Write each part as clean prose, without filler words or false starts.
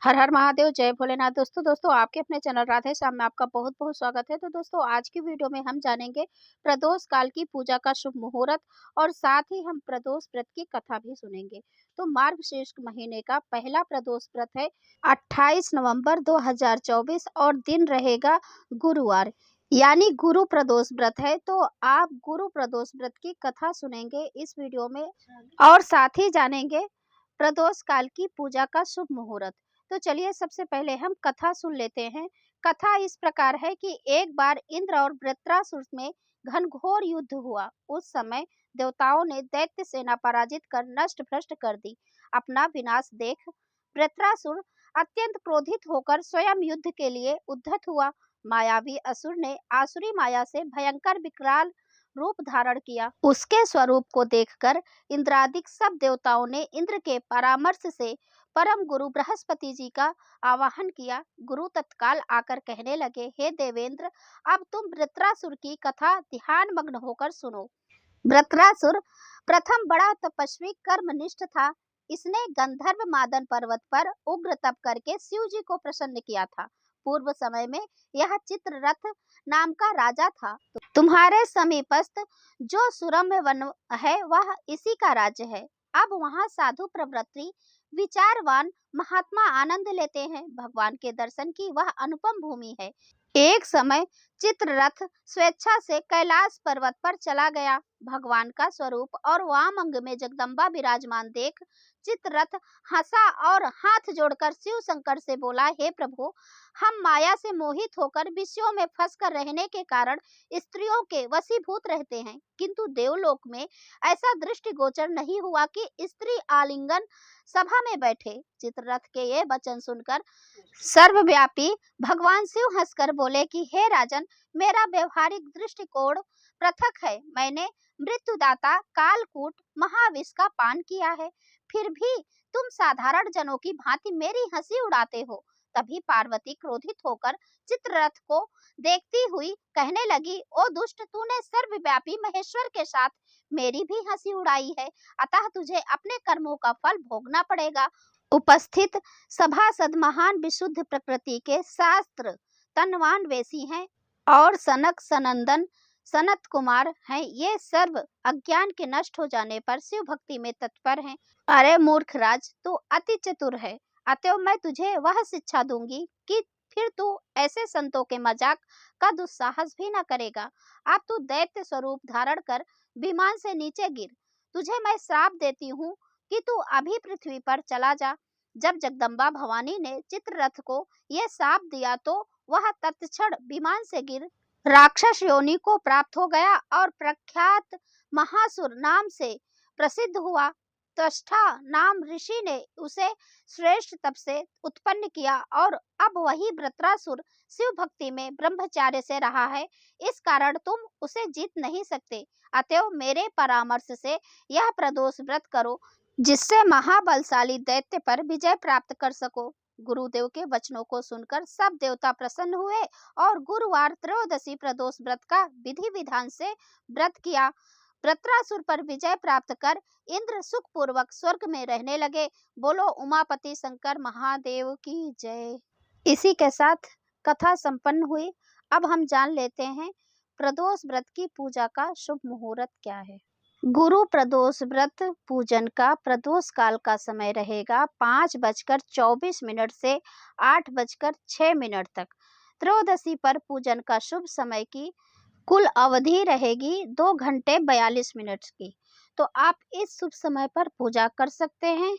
हर हर महादेव, जय भोलेनाथ। दोस्तों आपके अपने चैनल राधे श्याम में आपका बहुत बहुत स्वागत है। तो दोस्तों आज की वीडियो में हम जानेंगे प्रदोष काल की पूजा का शुभ मुहूर्त और साथ ही हम प्रदोष व्रत की कथा भी सुनेंगे। तो मार्गशीर्ष महीने का पहला प्रदोष व्रत है 28 नवंबर 2024 और दिन रहेगा गुरुवार, यानी गुरु प्रदोष व्रत है। तो आप गुरु प्रदोष व्रत की कथा सुनेंगे इस वीडियो में और साथ ही जानेंगे प्रदोष काल की पूजा का शुभ मुहूर्त। तो चलिए सबसे पहले हम कथा सुन लेते हैं। कथा इस प्रकार है कि एक बार इंद्र और वृत्रासुर में घनघोर युद्ध हुआ। उस समय देवताओं ने दैत्य सेना पराजित कर नष्ट भ्रष्ट कर दी। अपना विनाश देख वृत्रासुर अत्यंत क्रोधित होकर स्वयं युद्ध के लिए उद्धत हुआ। मायावी असुर ने आसुरी माया से भयंकर विकराल रूप धारण किया। उसके स्वरूप को देखकर इंद्रादिक सब देवताओं ने इंद्र के परामर्श से परम गुरु बृहस्पति जी का आवाहन किया। गुरु तत्काल आकर कहने लगे, हे देवेंद्र, अब तुम वृत्रासुर की कथा ध्यान मग्न होकर सुनो। वृत्रासुर प्रथम बड़ा तपस्वी कर्मनिष्ठ था। इसने गंधर्व मादन पर्वत पर उग्र तप करके शिव जी को प्रसन्न किया था। पूर्व समय में यह चित्ररथ नाम का राजा था। तुम्हारे समीपस्थ जो सुरम्य वन है वह इसी का राज्य है। अब वहाँ साधु प्रवृत्ति विचारवान महात्मा आनंद लेते हैं। भगवान के दर्शन की वह अनुपम भूमि है। एक समय चित्ररथ स्वेच्छा से कैलाश पर्वत पर चला गया। भगवान का स्वरूप और वाम अंग में जगदम्बा विराजमान देख चित्ररथ हंसा और हाथ जोड़कर शिव शंकर से बोला, हे प्रभु, हम माया से मोहित होकर विषयों में फंसकर रहने के कारण स्त्रियों के वशीभूत रहते हैं, किंतु देवलोक में ऐसा दृष्टिगोचर नहीं हुआ कि स्त्री आलिंगन सभा में बैठे। चित्ररथ के ये वचन सुनकर सर्वव्यापी भगवान शिव हंसकर बोले कि हे राजन, मेरा व्यवहारिक दृष्टिकोण पृथक है। मैंने मृत्युदाता कालकूट महाविष का पान किया है, फिर भी तुम साधारण जनों की भांति मेरी हंसी उड़ाते हो। तभी पार्वती क्रोधित होकर चित्ररथ को देखती हुई कहने लगी, ओ दुष्ट, तूने सर्वव्यापी महेश्वर के साथ मेरी भी हंसी उड़ाई है, अतः तुझे अपने कर्मों का फल भोगना पड़ेगा। उपस्थित सभासद महान विशुद्ध प्रकृति के शास्त्र तनवान वेशी हैं और सनक सनंदन सनत कुमार हैं। ये सर्व अज्ञान के नष्ट हो जाने पर शिव भक्ति में तत्पर हैं। अरे मूर्ख राज, तू अति चतुर है, अतएव मैं तुझे वह शिक्षा दूंगी कि फिर तू ऐसे संतों के मजाक का दुस्साहस भी न करेगा। अब तू दैत्य स्वरूप धारण कर विमान से नीचे गिर। तुझे मैं श्राप देती हूँ कि तू अभी पृथ्वी पर चला जा। जब जगदम्बा भवानी ने चित्ररथ को यह शाप दिया तो वह तत्क्षण विमान से गिर राक्षस योनि को प्राप्त हो गया और प्रख्यात महासुर नाम से प्रसिद्ध हुआ। त्वष्टा नाम ऋषि ने उसे श्रेष्ठ तप से उत्पन्न किया और अब वही वृत्रासुर शिव भक्ति में ब्रह्मचार्य से रहा है। इस कारण तुम उसे जीत नहीं सकते। अतएव मेरे परामर्श से यह प्रदोष व्रत करो, जिससे महाबलशाली दैत्य पर विजय प्राप्त कर सको। गुरुदेव के वचनों को सुनकर सब देवता प्रसन्न हुए और गुरुवार त्रयोदशी प्रदोष व्रत का विधि विधान से व्रत किया। वृत्रासुर पर विजय प्राप्त कर इंद्र सुख पूर्वक स्वर्ग में रहने लगे। बोलो उमापति शंकर महादेव की जय। इसी के साथ कथा संपन्न हुई। अब हम जान लेते हैं प्रदोष व्रत की पूजा का शुभ मुहूर्त क्या है। गुरु प्रदोष व्रत पूजन का प्रदोष काल का समय रहेगा 5:24 से 8:06 तक। त्रयोदशी पर पूजन का शुभ समय की कुल अवधि रहेगी 2 घंटे 42 मिनट की। तो आप इस शुभ समय पर पूजा कर सकते हैं।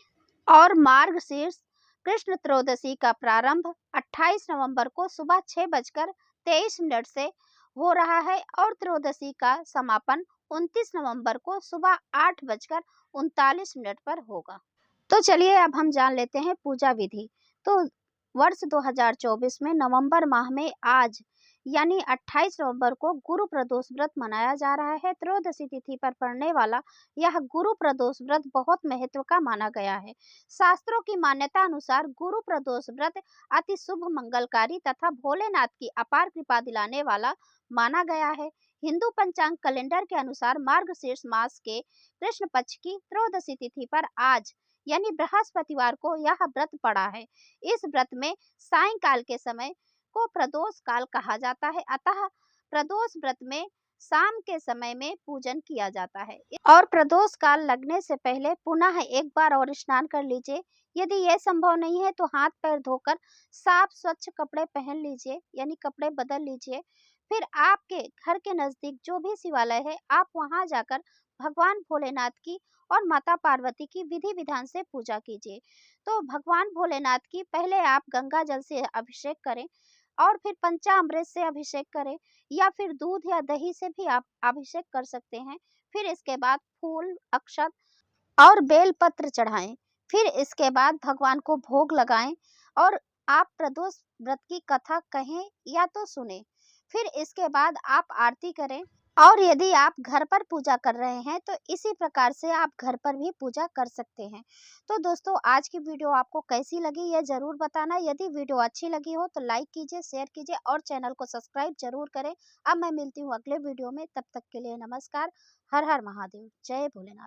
और मार्गशीर्ष कृष्ण त्रयोदशी का प्रारंभ 28 नवंबर को सुबह 6:23 से हो रहा है और त्रयोदशी का समापन 29 नवंबर को सुबह 8:39 पर होगा। तो चलिए अब हम जान लेते हैं पूजा विधि। तो वर्ष 2024 में नवंबर माह में आज यानी 28 नवंबर को गुरु प्रदोष व्रत मनाया जा रहा है। त्रयोदशी तिथि पर पड़ने वाला यह गुरु प्रदोष व्रत बहुत महत्व का माना गया है। शास्त्रों की मान्यता अनुसार गुरु प्रदोष व्रत अति शुभ मंगलकारी तथा भोलेनाथ की अपार कृपा दिलाने वाला माना गया है। हिंदू पंचांग कैलेंडर के अनुसार मार्गशीर्ष मास के कृष्ण पक्ष की त्रयोदशी तिथि पर आज यानी बृहस्पतिवार को यह व्रत पड़ा है। इस व्रत में सायंकाल के समय को प्रदोष काल कहा जाता है, अतः प्रदोष व्रत में शाम के समय में पूजन किया जाता है। और प्रदोष काल लगने से पहले पुनः एक बार और स्नान कर लीजिए। यदि यह संभव नहीं है तो हाथ पैर धोकर साफ स्वच्छ कपड़े पहन लीजिए, यानी कपड़े बदल लीजिए। फिर आपके घर के नजदीक जो भी शिवालय है, आप वहां जाकर भगवान भोलेनाथ की और माता पार्वती की विधि विधान से पूजा कीजिए। तो भगवान भोलेनाथ की पहले आप गंगा जल से अभिषेक करें और फिर पंचामृत से अभिषेक करें, या फिर दूध या दही से भी आप अभिषेक कर सकते हैं। फिर इसके बाद फूल, अक्षत और बेल पत्र चढ़ाएं। फिर इसके बाद भगवान को भोग लगाएं और आप प्रदोष व्रत की कथा कहें या तो सुने। फिर इसके बाद आप आरती करें। और यदि आप घर पर पूजा कर रहे हैं तो इसी प्रकार से आप घर पर भी पूजा कर सकते हैं। तो दोस्तों, आज की वीडियो आपको कैसी लगी यह जरूर बताना। यदि वीडियो अच्छी लगी हो तो लाइक कीजिए, शेयर कीजिए और चैनल को सब्सक्राइब जरूर करें। अब मैं मिलती हूँ अगले वीडियो में, तब तक के लिए नमस्कार। हर हर महादेव, जय भोलेनाथ।